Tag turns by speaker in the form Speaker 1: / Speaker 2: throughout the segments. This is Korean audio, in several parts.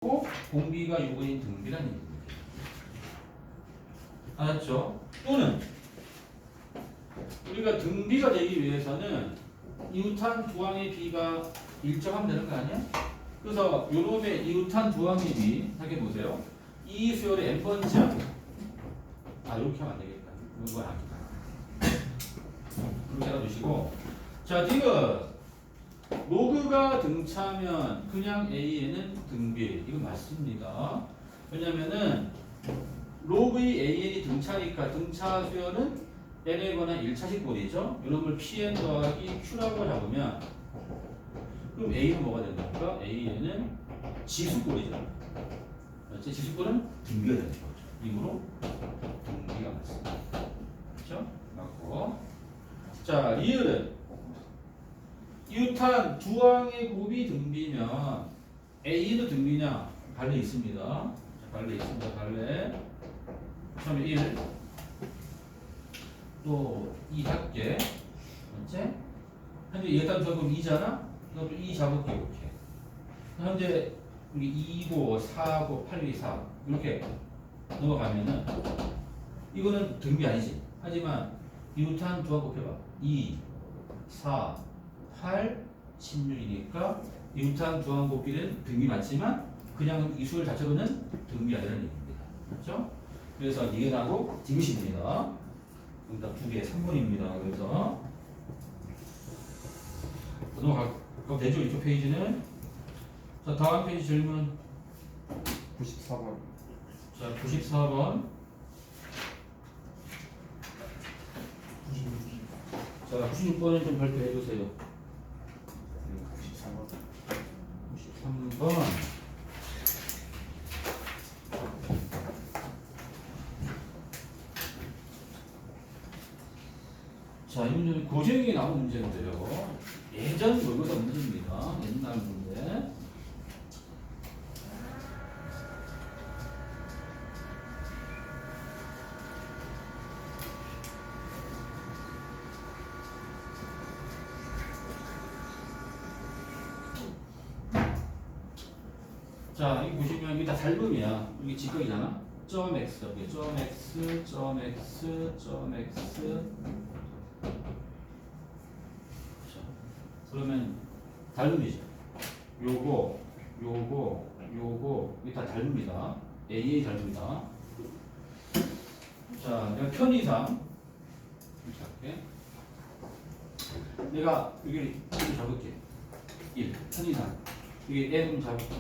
Speaker 1: 공비가 요거인 등비라는 얘기입니다. 알았죠? 또는 우리가 등비가 되기 위해서는 이웃한 두 항의 비가 일정하면 되는 거 아니야? 그래서 요놈의 이웃한 두 항의 비 생각해보세요. 이 수열의 n번째 항. 이렇게 하면 안 되겠다. 이건 안 되겠다. 그렇게 해놔주시고, 자 지금 로그가 등차면 그냥 A에는 등비. 이거 맞습니다. 왜냐면은 로그의 AN이 등차니까 등차 수열은 N이거나 1차식 꼴이죠. 이놈을 PN 더하기 Q라고 잡으면 그럼 A는 뭐가 된답니까? AN은 지수꼴이죠. 맞지? 지수꼴은 등비가 되는 거죠. 이므로 등비가 맞습니다. 그렇죠? 맞고. 자, 리을은 이웃한 두 항의 곱이 등비면 A도 등비냐? 갈래 있습니다. 자, 갈래 있습니다. 갈래. 처음에 1, 또 2 할게. 맞지? 현재 이웃한 두 항은 2잖아? 그럼 2 잡을게. 이렇게. 현재 우리 2고 4고 8, 2, 4 이렇게 넘어가면은 이거는 등비 아니지. 하지만 이웃한 두 항 곱해봐. 2, 4, 8, 16이니까 이웃한 두 항 곱기는 등비 맞지만 그냥 이 수열 자체로는 등비 아니라는 얘기입니다. 그렇죠? 그래서 니은하고 디귿입니다. 정답 2개 3번입니다. 그래서 넘어가면 되죠. 이쪽 페이지는. 자, 다음 페이지 질문
Speaker 2: 94번.
Speaker 1: 자, 94번. 자, 96번은 좀 발표해 주세요.
Speaker 2: 94번.
Speaker 1: 93번. 자, 이 문제는 고생이 나온 문제인데요. 예전 모의고사 문제입니다. 옛날 문제. 자, 여기 보시면 이게 다 닮음이야. 이게 직각이잖아. 점 x, 여기 점 x, 점 x, 점 x. 자, 그러면 닮음이죠. 요거, 이게 다 닮음이다. A 닮음이다. 자, 내가 편의상 이렇게 할게. 내가 여기 잡을게. 1, 편의상. 이게 N 잡을게.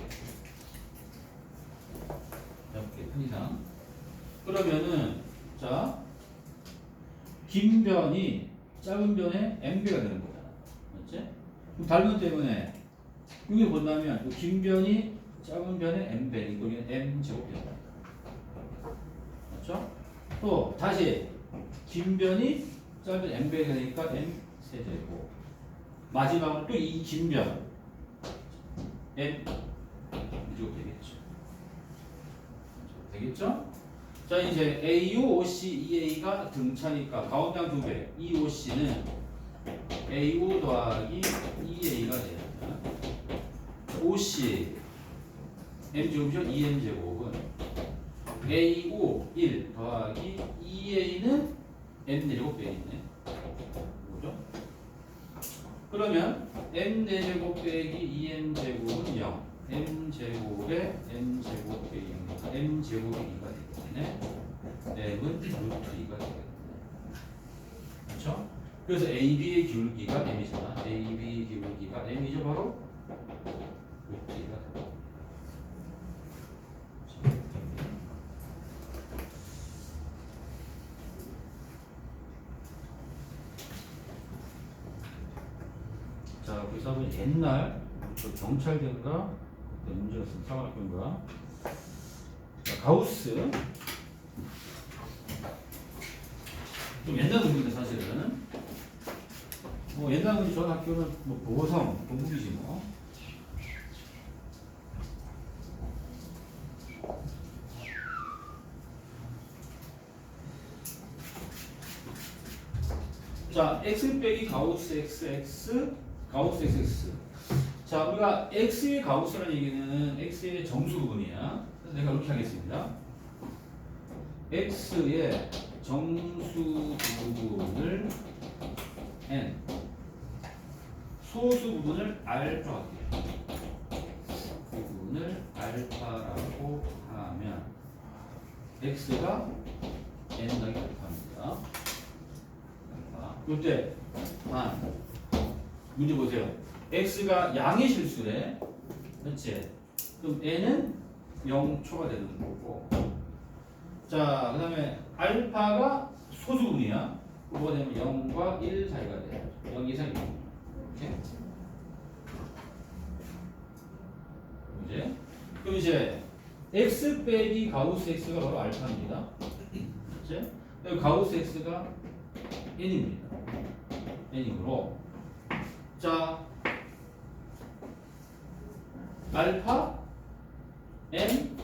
Speaker 1: 편의상. 그러면은 자 긴 변이 짧은 변의 n배가 되는 거잖아. 맞지? 그럼 닮은 때문에 여기 본다면 긴 변이 짧은 변의 n배니까 여기는 n 제곱이다. 맞죠? 또 다시 긴 변이 짧은 n배가 되니까 n 세제곱. 마지막으로 또 이 긴 변 n 제곱 되겠죠. 되겠죠? 자, 이제 AU, OC, EA가 등차니까 가운데 한 두 배. EOC는 AU 더하기 EA가 됩니다. OC M제곱이죠? 2M제곱은 AO 1 더하기 EA는 M제곱 빼기네. 뭐죠? 그러면 M제곱 빼기 2M제곱은 0. M제곱에 M제곱 빼기니까 M제곱이 2가 되기 때문에 M은 루트 2가 되겠네. 그렇죠? 그래서 AB의 기울기가 M이잖아. AB의 기울기가 M이죠. 바로 루트 2가 되고. 자, 그래서 한번 옛날 경찰대인가 문제였으면 사관학교인가. 자, 가우스 좀 옛날 문제인데 사실은 뭐 옛날 문제 전 학교는 뭐 보성 동국이지 뭐. 자, x 빼기 가우스 xx 가우스 xx. 자, 우리가 x의 가우스라는 얘기는 x의 정수 부분이야. 그래서 내가 이렇게 하겠습니다. x의 정수 부분을 n, 소수 부분을 알파 할게요. 부분을 알파라고 하면 x가 n 더하기 알파입니다. 이때 문제 보세요. x가 양의 실수래. 그렇지? 그럼 n은 0초가 되는 거고. 자, 그 다음에 알파가 소수분이야. 뭐가 되면 0과 1 사이가 돼. 0 이상 1. 이렇게. 이제 그럼 이제 x 빼기 가우스 x가 바로 알파입니다. 그렇지? 그리고 가우스 x가 n입니다. n이므로 자 알파 n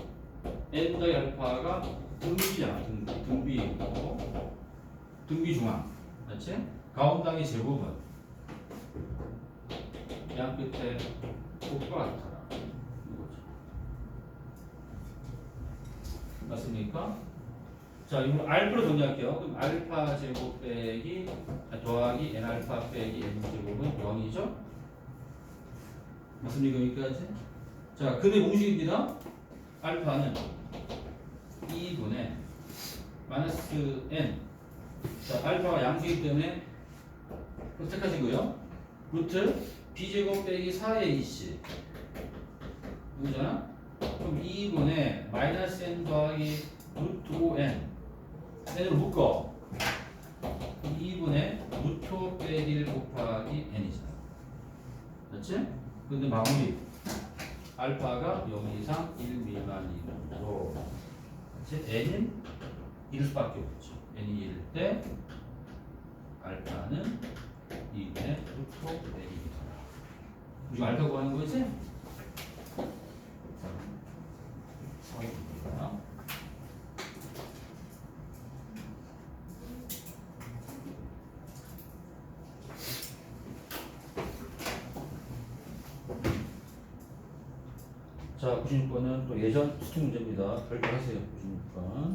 Speaker 1: 더하기 알파가 등비잖아. 등비이고 등비 중앙. 그렇지? 가운데의 제곱은 양 끝에 곱과 같아라. 이거죠. 맞습니까? 자, 이거 알파로 정리할게요. 그럼 알파 제곱 빼기 더하기 n 알파 빼기 n 제곱은 0이죠? 맞습니까? 여기까지? 자, 근의 공식입니다. 알파는 2분의 마이너스 n. 자, 알파가 양수이기 때문에 선택하시고요. 루트 b제곱 빼기 4의 2c. 이거잖아? 그럼 2분의 마이너스 n 더하기 루트 5n. n으로 묶어. 2분의 루트 5 빼기 1 곱하기 n이잖아. 그렇지? 근데 마무리. 알파가 0 이상 1 미만이므로 n은 1일 수밖에 없죠. n이 1일 때 알파는 2분의 루트 5 빼기 1이다. 지금 알파 구하는 거지? 서입니다. 자, 96번은 또 예전 수능 문제입니다. 별표 하세요. 96번.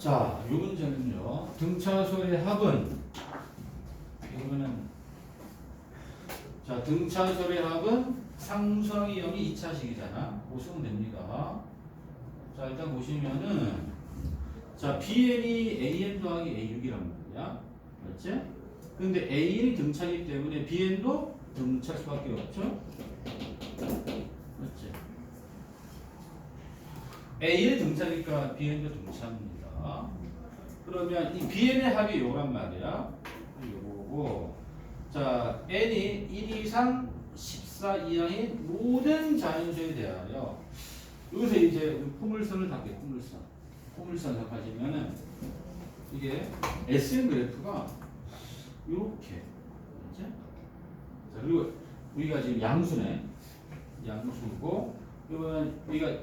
Speaker 1: 자, 이 문제는요. 등차소의 합은 이거는 자, 등차소의 합은 상수항이 0이 2차식이잖아. 뭐 쓰면 됩니다. 자, 일단 보시면은 자, bn이 an 더하기 a6이란 말이야. 맞지? 근데 an이 등차이기 때문에 bn도 등차일 수밖에 없죠. 맞지? a의 등차니까 bn도 등차입니다. 그러면 이 bn의 합이 요란 말이야. 요거고. 자, n이 1 이상 14 이하인 모든 자연수에 대하여 여기서 이제 포물선을 담게 포물선 잡아지면은 이게 SN 그래프가 요렇게. 그렇지? 자, 그리고 우리가 지금 양수네. 양수고 그러면 우리가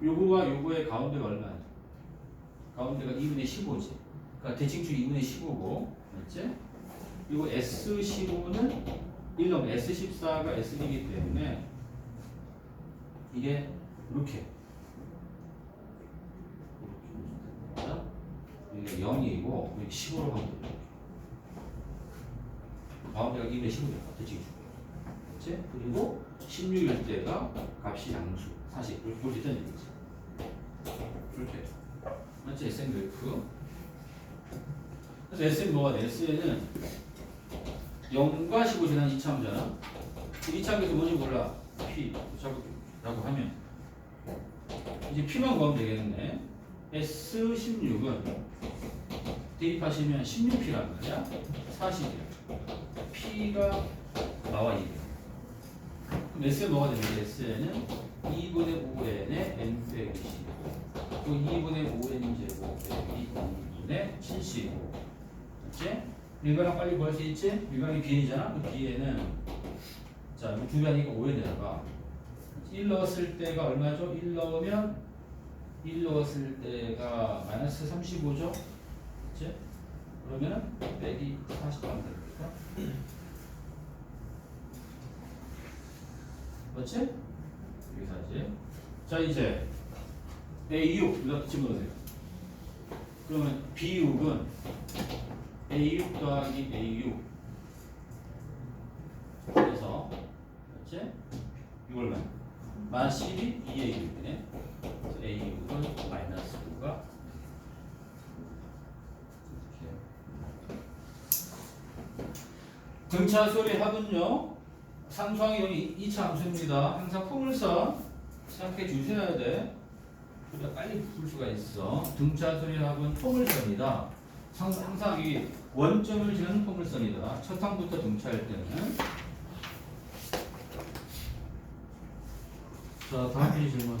Speaker 1: 요거와 요거의 가운데가 얼마냐? 가운데가 2분의 15지. 그러니까 대칭축 2분의 15고, 맞지? 그리고 S15는 1놈 S14가 S이기 때문에 이게 이렇게 이게 0이고 이게 15로 가면 돼요. 가운데가 2분의 15죠. 대칭축. 그렇지? 그리고 16일 때가 값이 양수. 40 이렇게 볼 수 있다는 얘기지. 이렇게 맞지? SN 그래프. 그래서 SN 뭐가 돼? SN은 0과 15 지난 이차함이잖아. 이차함에서 뭔지 몰라. P 라고 하면 이제 P만 구하면 되겠네. S16은 대입하시면 16P란 말이야. 40이야. P가 나와 이게. 그럼 S는 뭐가 되는 거야? S는 2분의 5n의 n 빼기 15. 또 2분의 5n 제곱 빼기 2분의 75. 맞지? 밀가랑 빨리 구할 수 있지? 밀가랑이 bn이잖아. 그 bn은 자, 두 배 하니까 5n에다가 1 넣었을 때가 얼마죠? 1 넣었을 때가 마이너스 35죠? 그치? 그러면은 빼기 40 하면 됩니까? 맞지? 여기서 하지. 자, 이제 A6 여기다 집어넣으세요. 그러면 B6은 A6 더하기 A6 그래서 맞지? 이걸 만 12, 2의 6이네. 그래서 A6은 마이너스 9가 등차 수열의 합은요. 상수항의 0이 2차 함수입니다. 항상 포물선 생각해 주셔야 돼. 우리가 빨리 풀 수가 있어. 등차 수열의 합은 포물선이다. 항상 이 원점을 지는 포물선이다. 첫 항부터 등차할 때는. 자, 다음 페이지 질문.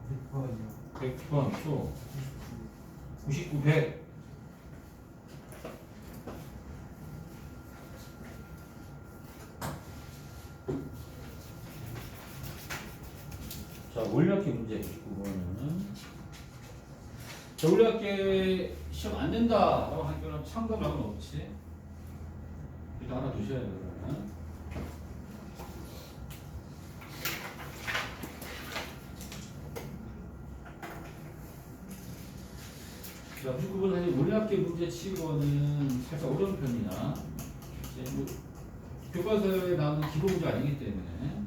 Speaker 2: 몇 번이요?
Speaker 1: 100번, 초. 99, 100. 자, 원리학계 문제 99번은. 자, 원리학계 시험 안 된다라고 하기에는 참고 말고는 없지. 이거 하나 두셔야 돼요, 그러면. 자, 99번 사실 원리학계 문제 치고는 살짝 어려운 편이야. 이제 뭐 교과서에 나오는 기본 문제 아니기 때문에.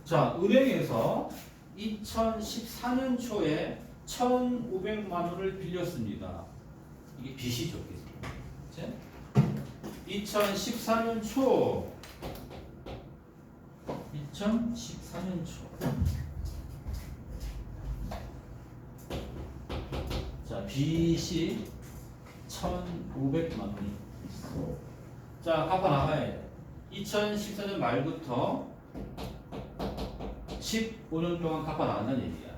Speaker 1: 자, 은행에서 2014년 초에 1,500만 원을 빌렸습니다. 이게 빚이죠, 그치? 2014년 초 2014년 초 자, 빚이 1,500만 원이 있어. 자, 갚아 나가야 돼. 2014년 말부터 15년 동안 갚아 나간다는 얘기야.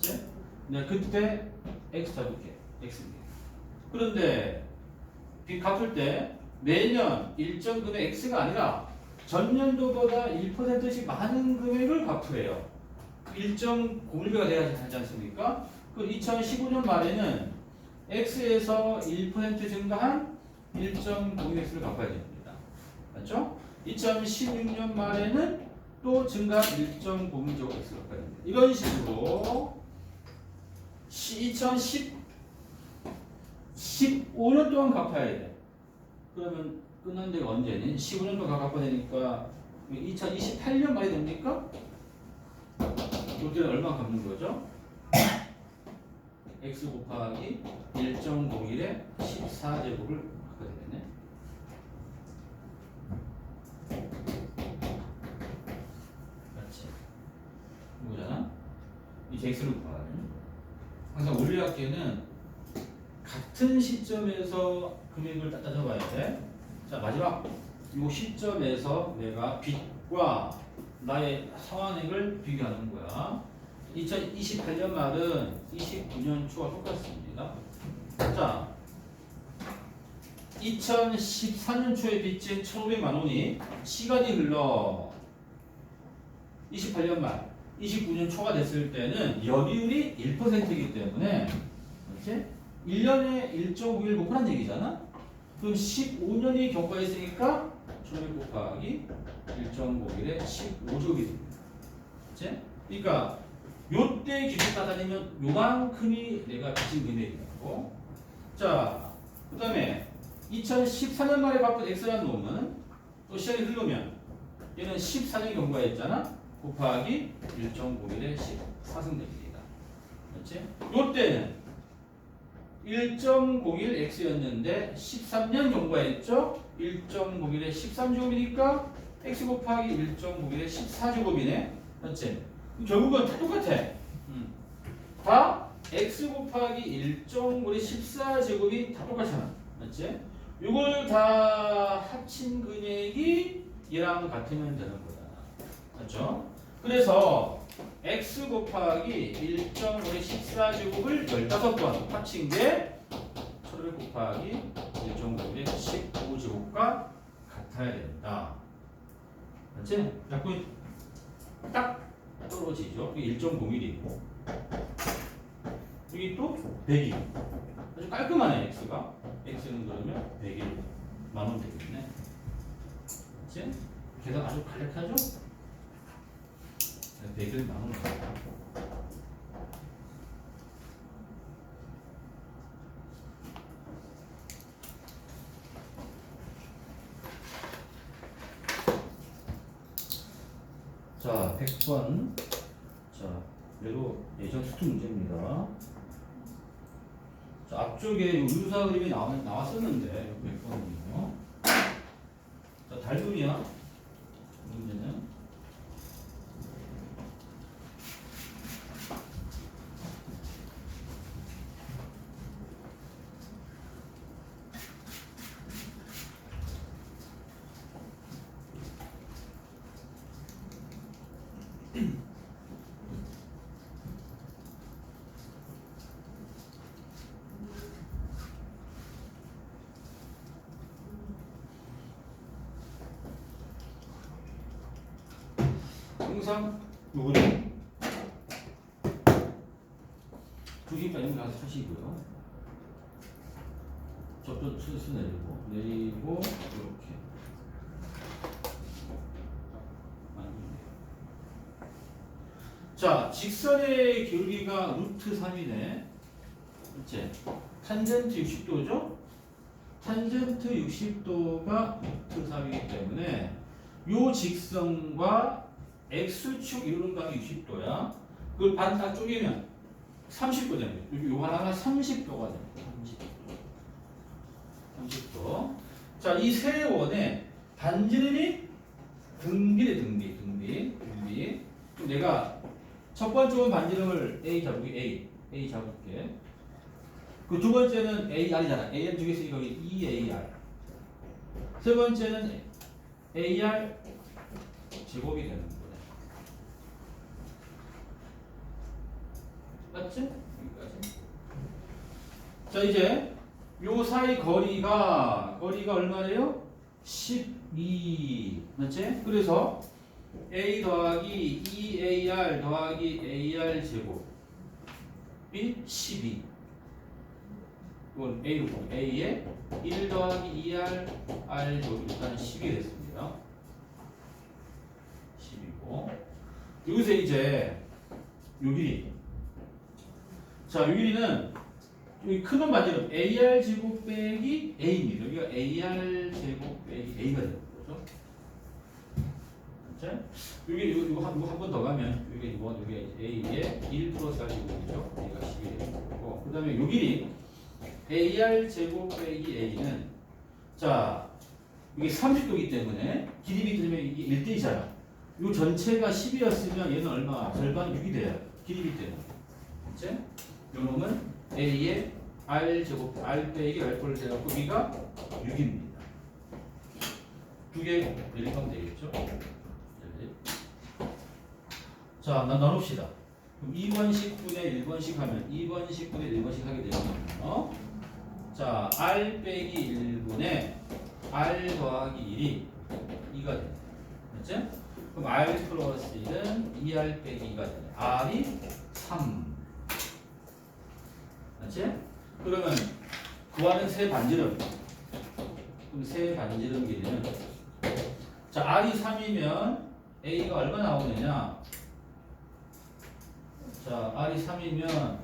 Speaker 1: 그렇지? 근데 그때 X 잡을게. X입니다. 그런데 빚 갚을 때 매년 일정 금액 X가 아니라 전년도보다 1%씩 많은 금액을 갚으래요. 일정 공일비가 돼야 하지 않습니까? 그 2015년 말에는 X에서 1% 증가한 일정 공일 X를 갚아야 됩니다. 맞죠? 2016년 말에는 또 증가 일정 공인적으로 X가 갚아야 됩니다. 이런 식으로 15년 동안 갚아야 돼. 그러면 끝난 데가 언제니? 15년 동안 갚아야 되니까 2028년 말이 됩니까? 이때는 얼마 갚는 거죠? X 곱하기 1.01의 14제곱을 갚아야 되겠네. 그렇지. 이거잖아. 이 X를 곱하면 항상 원리학계는 같은 시점에서 금액을 따져봐야 돼. 자, 마지막 이 시점에서 내가 빚과 나의 상환액을 비교하는 거야. 2028년 말은 29년 초와 똑같습니다. 자, 2014년 초에 빚진 1,500만 원이 시간이 흘러 28년 말 29년 초가 됐을 때는 여비율이 1%이기 때문에 그렇지? 1년에 1.5일 곱하는 얘기잖아. 그럼 15년이 경과했으니까 1500 곱하기 1.5일에 15제곱이 됩니다. 그렇지? 그러니까 요때 기준 따다니면 요만큼이 내가 빚진 금액이고, 자, 그 다음에 2014년 말에 갚은 X라는 놈은 또 시간이 흐르면 얘는 14년 경과했잖아. 곱하기 1.5일에 14승됩니다. 그렇지? 요때는 1.01x였는데 13년 경과했죠? 1.01에 13제곱이니까 x 곱하기 1.01에 14제곱이네. 맞지? 결국은 다 똑같아. 다 x 곱하기 1.5에 14제곱이 다 똑같잖아. 맞지? 이걸 다 합친 금액이 얘랑 같으면 되는 거다. 맞죠? 그래서 x 곱하기 1.5의 14제곱을 15번 합친 게 1500 곱하기 1.5의 15제곱과 같아야 된다. 맞지? 자꾸 딱 떨어지죠. 이게 1.5mm고 여기 또 100이 아주 깔끔하네. x가 x는 그러면 100일 만원 되겠네. 맞지? 계산 아주 간략하죠? 100일 만원. 자, 100번. 자, 얘도 예전 수투 문제입니다. 자, 앞쪽에 유사 그림이 나왔었는데 100번은요. 자, 달금이야. 문제는. 항상 요 그림 두 개까지 가서 쓰시고요. 저도 슬슬 내리고 이렇게 자, 직선의 기울기가 루트 3이네. 그치? 탄젠트 60도죠? 탄젠트 60도가 루트 3이기 때문에 요 직선과 X축 이루는 각이 60도야. 그걸 반 딱 쪼개면 30도 됩니다. 여기 요 하나가 30도가 됩니다. 30도. 자, 이 세 원의 반지름이 등비래, 등비. 그럼 내가 첫 번째 원 반지름을 A 잡을게, A 잡을게. 그 두 번째는 AR이잖아. AR 두 개 쓰니까 여기 EAR. 세 번째는 AR 제곱이 되는 거네. 맞지? 여기까지. 자, 이제 요 사이 거리가 얼마래요? 12. 맞지? 그래서 A 더하기 2AR 더하기 AR 제곱이 12. 이건 A로 보면 A에 1 더하기 2R R 제곱이 일단 10이 됐습니다. 10이고 여기서 이제 요 길이. 자, 요 길이는 여기 큰 놈 반지름 AR 제곱 빼기 A입니다. 여기가 AR 제곱 빼기 A가 되는 거죠. 자, 여기 이거 한 번 더 가면 여기 A에 1 플러스 R 제곱이죠. A가 10이 되는 거고. 그다음에 요 길이 AR 제곱 빼기 A는 자, 이게 30도이기 때문에 길이 비틀면 이게 1대2잖아. 이 전체가 10이었으면 얘는 얼마? 절반 6이 돼요. 길이 비틀면. 그치? 요 놈은 A에 R 제곱, R 빼기 R 꼴을 해갖고 B가 6입니다. 두 개 내리면 되겠죠? 자, 나눕시다. 그럼 2번씩 분의 1번씩 하면 2번씩 분의 1번씩 하게 되거든요. 자, R 빼기 1분의 R 더하기 1이 2가 됩니다. 맞지? 그럼 그럼 R 플러스 1은 2R 빼기 2가 되네. R이 3. 맞지? 그러면 구하는 세 반지름. 그럼 세 반지름 길이는 자 R이 3이면 A가 얼마 나오느냐? 자 R이 3이면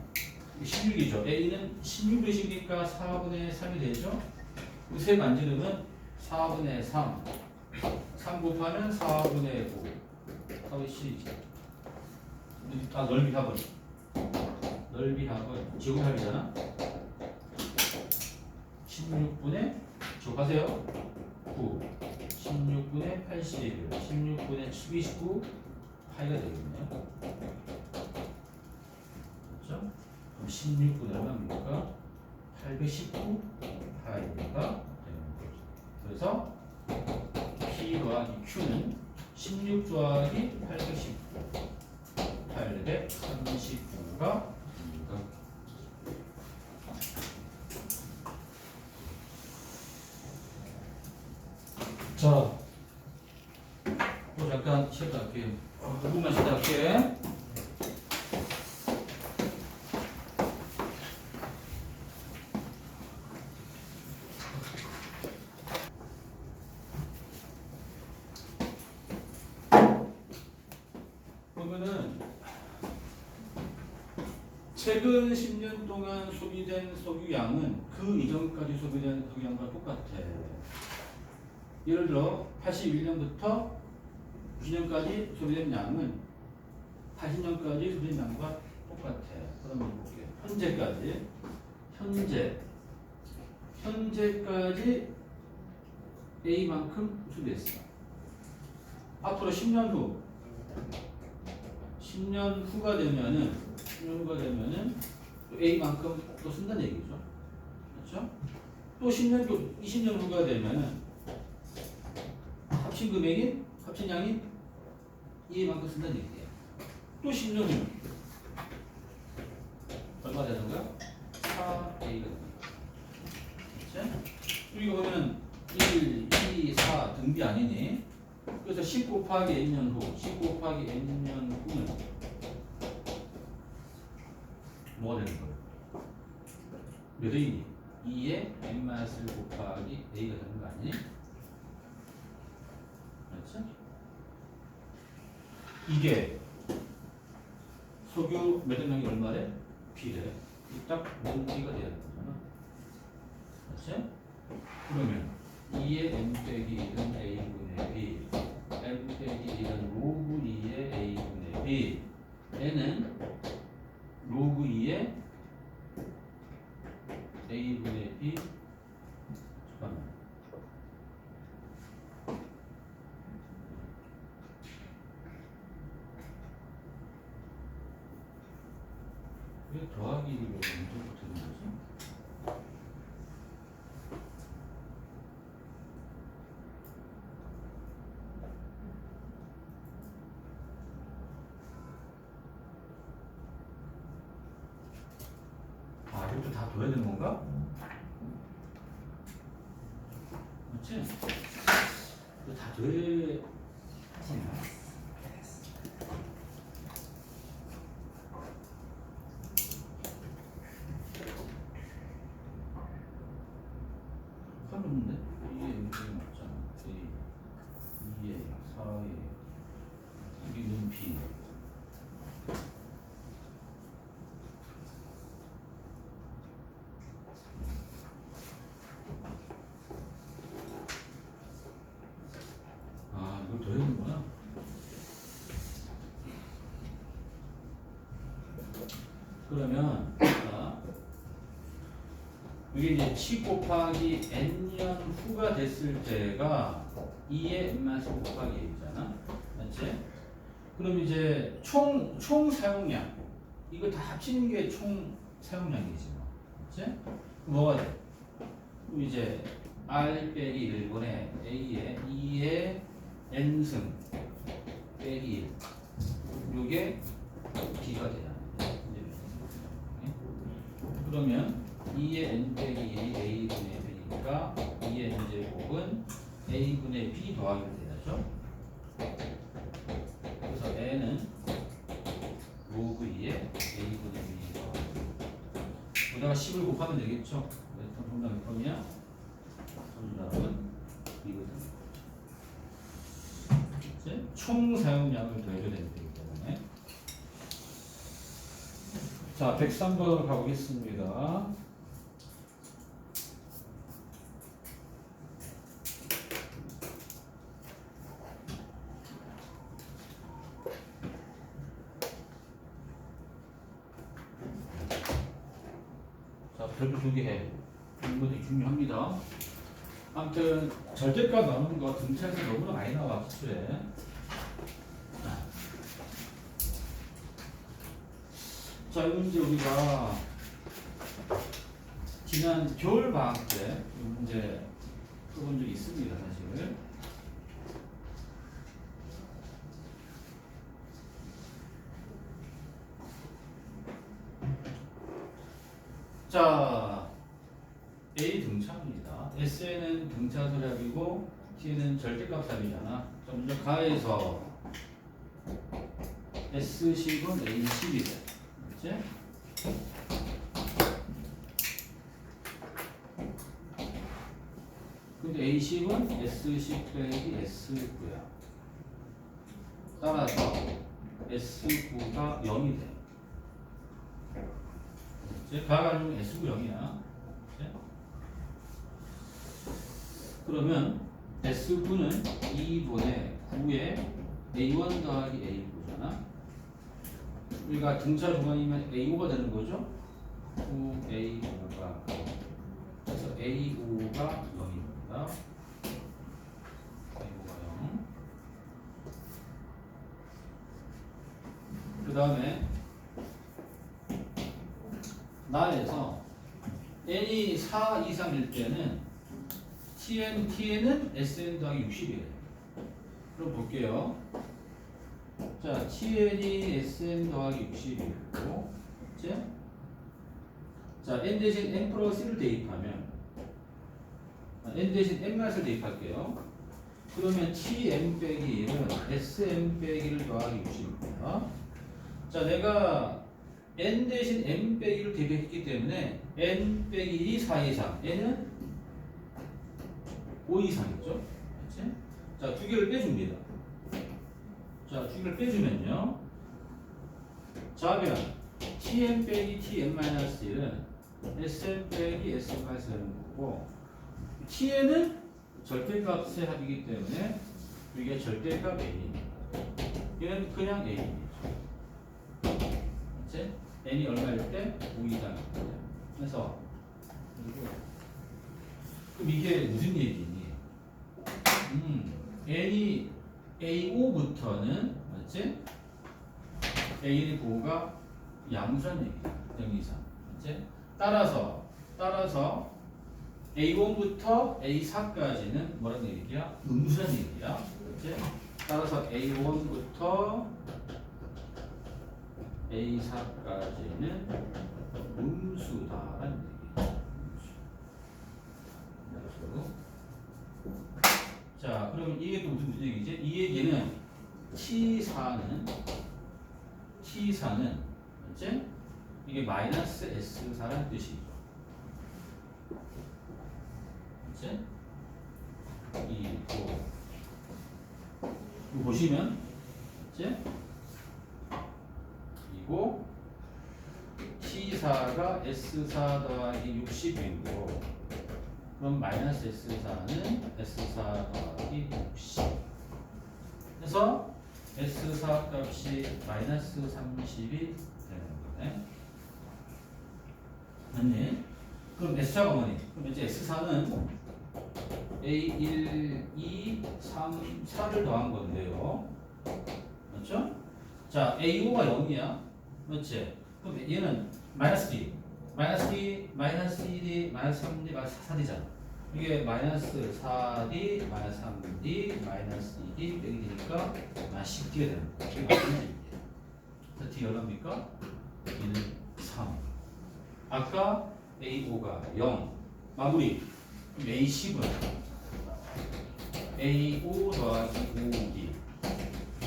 Speaker 1: 16이죠. A는 16이니까 4분의 3이 되죠. 그 세 반지름은 4분의 3. 3 곱하면 4분의 5. 답이 C이죠. 아 넓이 합은 제곱합이잖아. 16분의 제곱하세요. 9. 16분의 81. 16분의 12, 8가 되겠네요. 그렇죠? 그럼 16분의 얼마입니까? 819 파이가 되는 거죠. 그래서 P 더하기 Q는 16 더하기 819 839가 됩니다. 자, 또 잠깐 쉬었다 할게요. 5분만 쉬었다 할게. 그러면은 최근 10년 동안 소비된 석유량은 그 이전까지 소비된 석유량과 똑같아. 예를 들어 81년부터 90년까지 소비된 양은 80년까지 소비된 양과 똑같아. 그러면 볼게요. 현재까지 A만큼 소비했어. 앞으로 10년 후가 되면은 또 A만큼 또 쓴다는 얘기죠. 그렇죠? 또 20년 후가 되면은 합친 양이 A만큼 쓴다는 얘기예요. 또 10년 후 얼마 되는 거야? 4A가 되는 거야. 그렇죠? 이거 보면 1, 2, 4 등비 아니니? 그래서 10 곱하기 n년 후, 10 곱하기 n년 후는 뭐가 되는 거예요? 몇 A니? 2의 n-1 곱하기 A가 되는 거 아니니? 그렇죠? 이게 석유 매듭량이 얼마래? B래. 딱 B가 돼야 되는 거잖아. 그렇지? 그러면 2의 n 빼기 1은 A분의 B, n 빼기 1은 로그 2의 A분의 B, n은 로그 2의 A분의 B. 잠깐만. 왜 더하기로 먼저 붙는 거지? 아, 이것도 다 둬야 되는 건가? 맞지? 이거 다 둬야 하지 않아? 상관없는데? 2에 0이 맞잖아. 2에 4에 여기는 B. 아, 이걸 더 해야 되는구나. 그러면 자, 이게 이제 10 곱하기 n년 후가 됐을 때가 2의 n-1 곱하기 a잖아. 맞지? 그럼 이제 총 사용량 이거 다 합치는 게 총 사용량이지 뭐. 맞지? 뭐가 돼? 그럼 이제 R 빼기 1분의 A의 2의 n승 빼기 1 요게 B가 되잖아. 그러면 2의 n 빼기 1이 A분의 B니까 2의 n제곱은 A분의 B 더하기 되죠. 그래서 n은 로그 2에 a분의 b 여기다가 10을 곱하면 되겠죠? 일단 정답 몇 번이야? 정답은 이거든. 이제 총 사용량을 더해줘야 되기 때문에. 자, 103번으로 가보겠습니다. 자, 별표 2개 해. 이거 되게 중요합니다. 아무튼 절대값 나오는 거 등차에서 너무나 많이 나와 기출에. 자, 이 문제 우리가 지난 겨울 방학 때 이 문제 풀어본 적이 있습니다, 사실. 자, A 등차입니다. S에는 등차수랍이고 T는 절대값합이잖아. 자, 먼저 가에서 S10은 A10이 돼. 그렇지? 근데 A10은 S10 빼기 S9야. 따라서 S9가 0이 돼. 가가지고 S9 0이야. 그러면 S9는 2분의 9에 A1 더하기 A9잖아. 우리가 등차 주관이면 A5가 되는 거죠? 9A5가 그래서 A5가 0입니다. A5가 0. 그 다음에 나에서 n이 4 이상일 때는 tn은 sn 더하기 60이에요. 그럼 볼게요. 자, tn이 sn 더하기 60이고, 그치? 자, n 대신 n 플러스 1을 대입하면, n 대신 n-을 대입할게요. 그러면 tn 빼기 1은 sn 빼기 1 더하기 60입니다. 자, 내가 n 대신 n 빼기를 대입했기 때문에 n 빼기 1이 4 이상, n은 5 이상이죠. 그렇지? 자, 두 개를 빼줍니다. 자, 두 개를 빼주면요. 자변 tn 빼기 tn-1은 sn 빼기 s가 되는 거고, tn은 절대값의 합이기 때문에 이게 절대값 a입니다. 얘는 그냥 a입니다. 그렇지? n이 얼마일 때? 5 이상입니다. 그래서 그럼 이게 무슨 얘기니? n이 A5부터는 맞지? A의 9가 양수란 얘기야. 0 이상. 맞지? 따라서 A1부터 A4까지는 뭐라는 얘기야? 음수란 얘기야. 그렇지? 따라서 A1부터 A4까지는 음수다라는 얘기야. 자, 그럼 이게 또 무슨 얘기지? 이 얘기는 T4는 맞지? 이게 마이너스 S4라는 뜻이죠. 맞지? 이거 보시면 맞지? 이거 T4가 S4 더하기 60이고, 그럼 마이너스 S4는 S4 더하기 60. 그래서 S4 값이 마이너스 30이 되는 거네. 맞니? 그럼 S4가 뭐니? 그럼 이제 S4는 A1, 2, 3, 4를 더한 건데요. 맞죠? 자, A5가 0이야. 맞지? 그럼 얘는 마이너스 D. 마이너스 D, 마이너스 2D, 마이너스 3D, 마이너스 4D잖아. 이게 마이너스 4D, 마이너스 3D, 마이너스 2D 빼기 되니까 마이너스 10D가 되는 거야. 이게 마이너스 2D. 그래서 D 얼마입니까? D는 3. 아까 A5가 0. 마무리. 그럼 A10은 A5 더하기 5D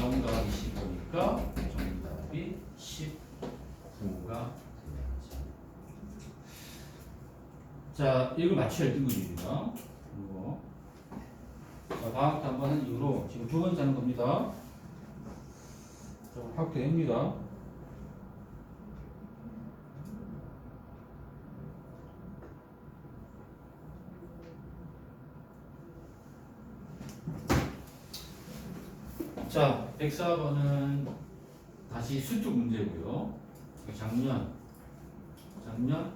Speaker 1: 0과 25니까 정답이 19가 되겠죠. 자, 이걸 맞춰야 등급입니다. 이거. 자, 방학 단반은 이후로 지금 두 번째 하는 겁니다. 자, 확대됩니다. 자, 104번은 다시 수특 문제고요. 작년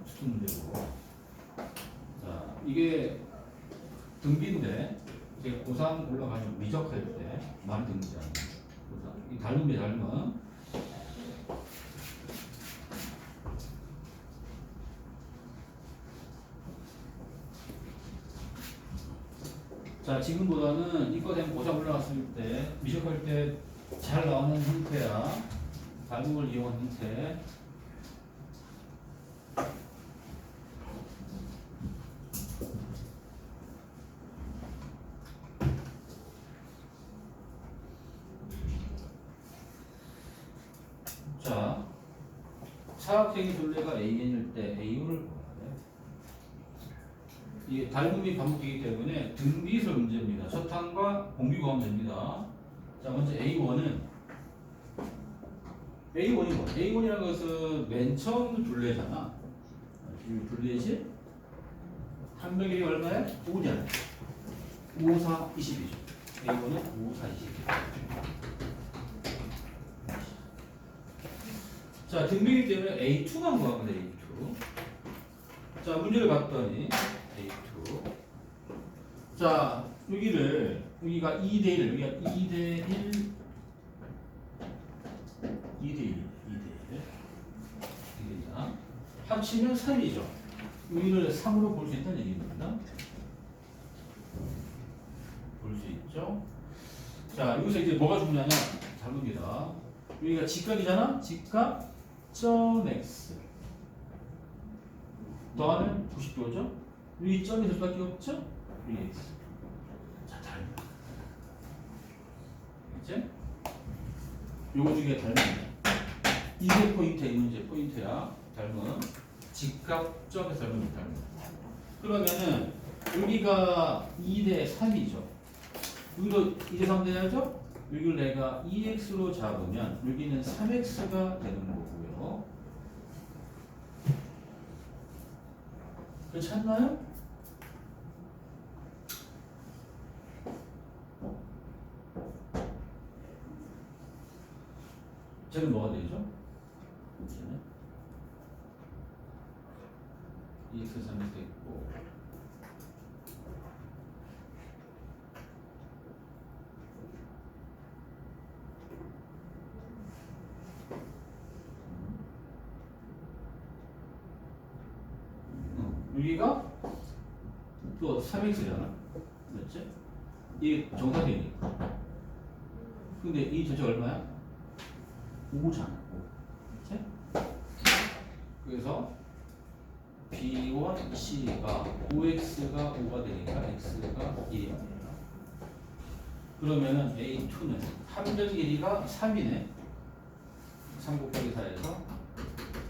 Speaker 1: 수특 문제고. 자, 이게 등비인데 이제 고3 올라가면 미적할 때 많이 등비잖아요. 이 닮은 닮은. 자, 지금보다는 이과 되면 고3 올라갔을 때 미적할 때 잘 나오는 형태야. 닮음을 이용한 형태. 자, 사각형의 둘레가 AN일 때 AU를 보아야 돼. 이게 닮음이 반복되기 때문에 등비설 문제입니다. 첫항과 공비 구하면 됩니다. 자, 먼저 A1은 뭐? A1이라는 것은 맨 처음 둘레잖아. 이 둘레지? 한 명이 얼마야? 5냐? 5, 4, 20이죠. A1은 5, 4, 20. 자, 등비이기 때문에 A2만 구하면 돼, A2. 자, 문제를 봤더니 A2. 자, 여기가 2대1, 여기가 2대1, 2대1이야. 합치면 3이죠. 여기를 3으로 볼 수 있다는 얘기입니다. 볼 수 있죠. 자, 여기서 이제 뭐가 중요하냐? 잘 봅니다. 여기가 직각이잖아? 직각 점 X 더하면 90도죠? 여기 점이 될 수밖에 없죠? 여기 X. 자, 닮아. 이제 요거 중에 닮은 이게 포인트야. 이 문제 포인트야. 닮은 직각점에서 닮은. 그러면은 여기가 2대 3이죠. 여기도 2대 3 돼야죠? 여기를 내가 2x로 잡으면 여기는 3x가 되는 거고요. 그렇잖아요? 쟤는 뭐가 되죠? 쟤는 2x 3x 있고 여기가 또 3x잖아. 맞지? 이게 정사되니까. 근데 이 전체 얼마야? 5잖아. 5. 그치? 그래서 B1, C가 5x가 5가 되니까 x가 1이야. 그러면은 A2는 함정 길이가 3이네. 3 곱하기 4에서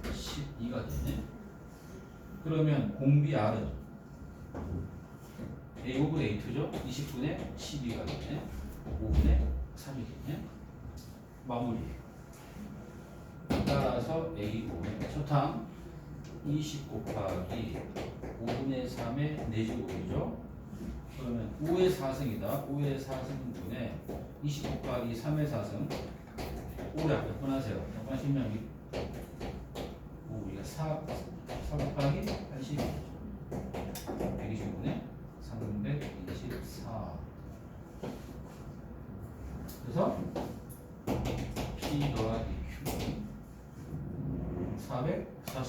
Speaker 1: 12가 되네. 그러면 공비 R은 A5분 A2죠? 20분의 12가 되네. 5분의 3이 되네. 마무리. 따라서 A5는 첫항 20 곱하기 5분의 3의 4제곱이죠. 그러면 5의 4승이다. 5의 4승분의 20 곱하기 3의 4승. 5를 몇 번 하세요? 몇 번 하시면 5, 우리가 4 곱하기 80이죠. 120분의 324. 그래서 P 더하기 Q 440.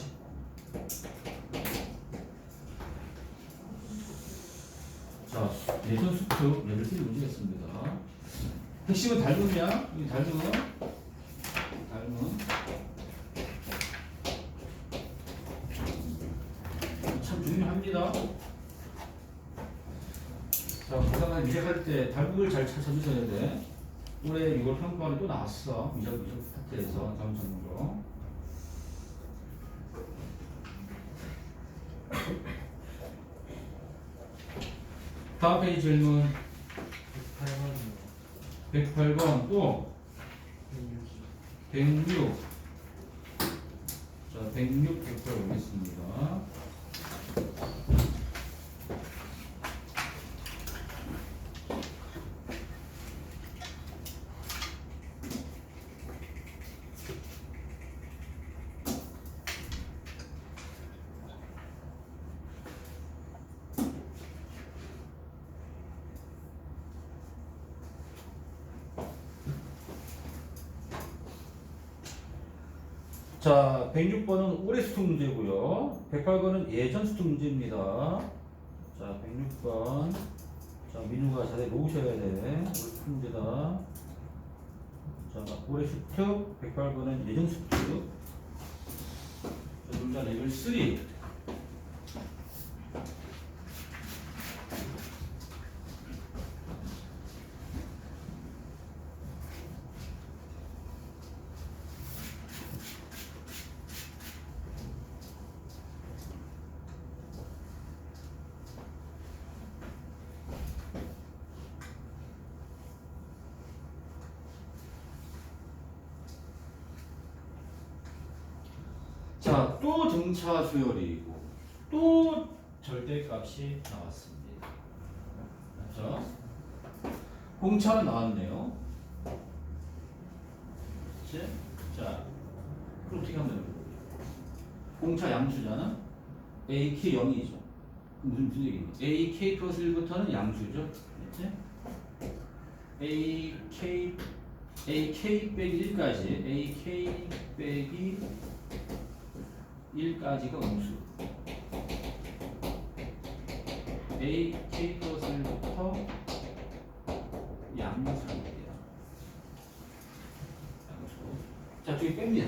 Speaker 1: 자, 예전 수특 레벨 3 문제겠습니다. 핵심은 닮음이야. 이 닮음은 참 중요합니다. 자, 고상을 미적할 때 닮음을 잘 찾아주셔야 돼. 올해 6월 평가원에 또 나왔어. 미적 파트에서 전문적으로. 다음 페이지 질문
Speaker 2: 8번이요.
Speaker 1: 108번 또 106. 자, 106 보겠습니다. 자, 106번은 올해 수능 문제고요. 108번은 예전 수능 문제입니다. 자, 106번. 자, 민우가 자세히 놓으셔야 돼. 올해 수능 문제다. 자, 올해 수특, 108번은 예전 수특. 자, 둘 다 레벨 3. 자, 또 등차 수열이고 또 절대값이 나왔습니다. 맞죠? 공차는 나왔네요. 그치? 자, 그럼 어떻게 하면 되는 거예요? 공차 양수잖아? AK 0이죠. 그럼 무슨 얘기니? AK 플러스 1부터는 양수죠. 그치? AK 빼기 1까지 AK 빼기 1까지가 음수. AK 플러스 1부터 양수입니다. 양수. 자, 저기 뺍니다.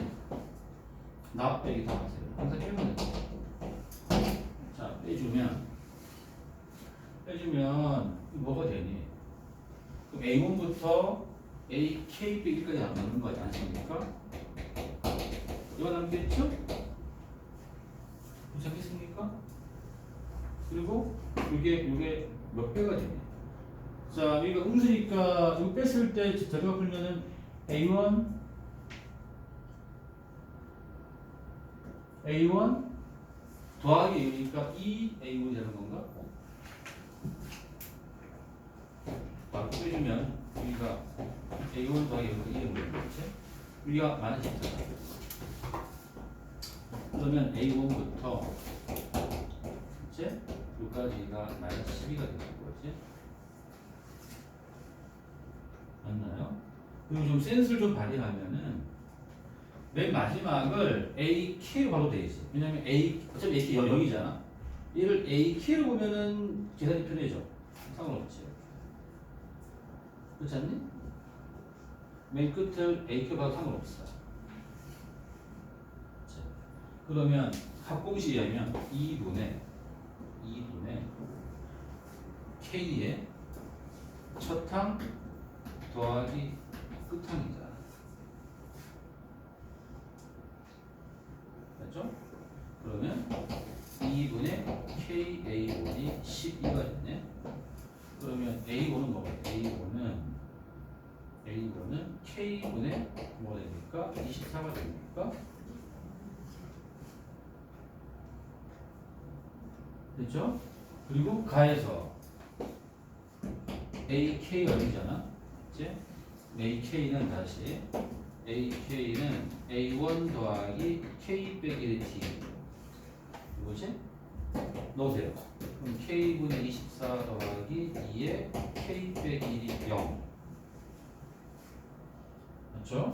Speaker 1: 나 빼기 다 하세요. 항상 빼면 돼요. 자, 빼주면 뭐가 되니? 그럼 A1부터 AK 빼기 1까지 남는 거 아니십니까? 이거 남겠죠? 괜찮겠습니까? 그리고 이게 몇 배가 되니? 자, 여기가 음수니까 이거 뺐을 때 제가 풀면은 A1 더하기 A니까 2A1이 되는 건가? 바로 빼주면 우리가 A1 더하기 A1이 2A1 되는 거지? 우리가 많아지잖아. 그러면 A1부터 이제 여기까지가 마이너스 12가 되는 거지? 맞나요? 그리고 좀 센스를 좀 발휘하면은 맨 마지막을 AK로 봐도 되지. 왜냐면 어차피 AK 0이잖아. 얘를 AK로 보면은 계산이 편해져. 상관없지. 그렇지 않니? 맨 끝을 AK로 봐도 상관없어. 자, 그러면 합공식이 하면 2분의 K의 첫 항 더하기 끝항이잖아. 맞죠? 그러면 2분의 KA1이 12가 있네. 그러면 A5는 뭐가 돼? A5는 K분의 뭐가 됩니까? 24가 됩니까? 됐죠? 그리고 가해서 AK 어디잖아? 이제 AK는 다시 AK는 A1 더하기 K 빼기 T 뭐지? 넣으세요. 그럼 K분의 24 더하기 2에 K 빼기 1이 0 맞죠?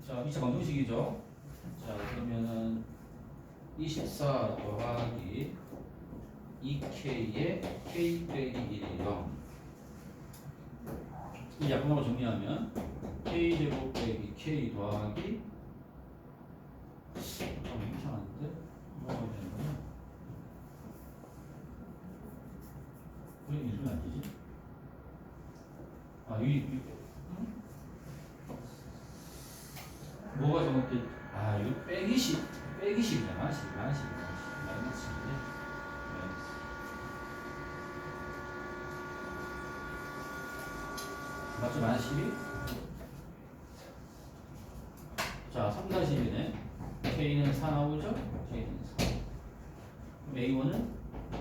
Speaker 1: 자, 2차 방정식이죠. 자, 그러면은 24 더하기 2K에 K 빼기 1이 0 이 약분하고 정리하면 K제곱 빼기 K 더하기 이상한데? 뭐가 되는 거냐? 왜 이러면 안 되지? 아, 여기 그러면 또, 이거 빼기 10, 빼기 10이잖아. 10, 마이너스 10, 마이너스 10인데. 맞죠? 마이너스 12? 자, 3-1이네. K는 4 나오죠? K는 4. 그럼 A1은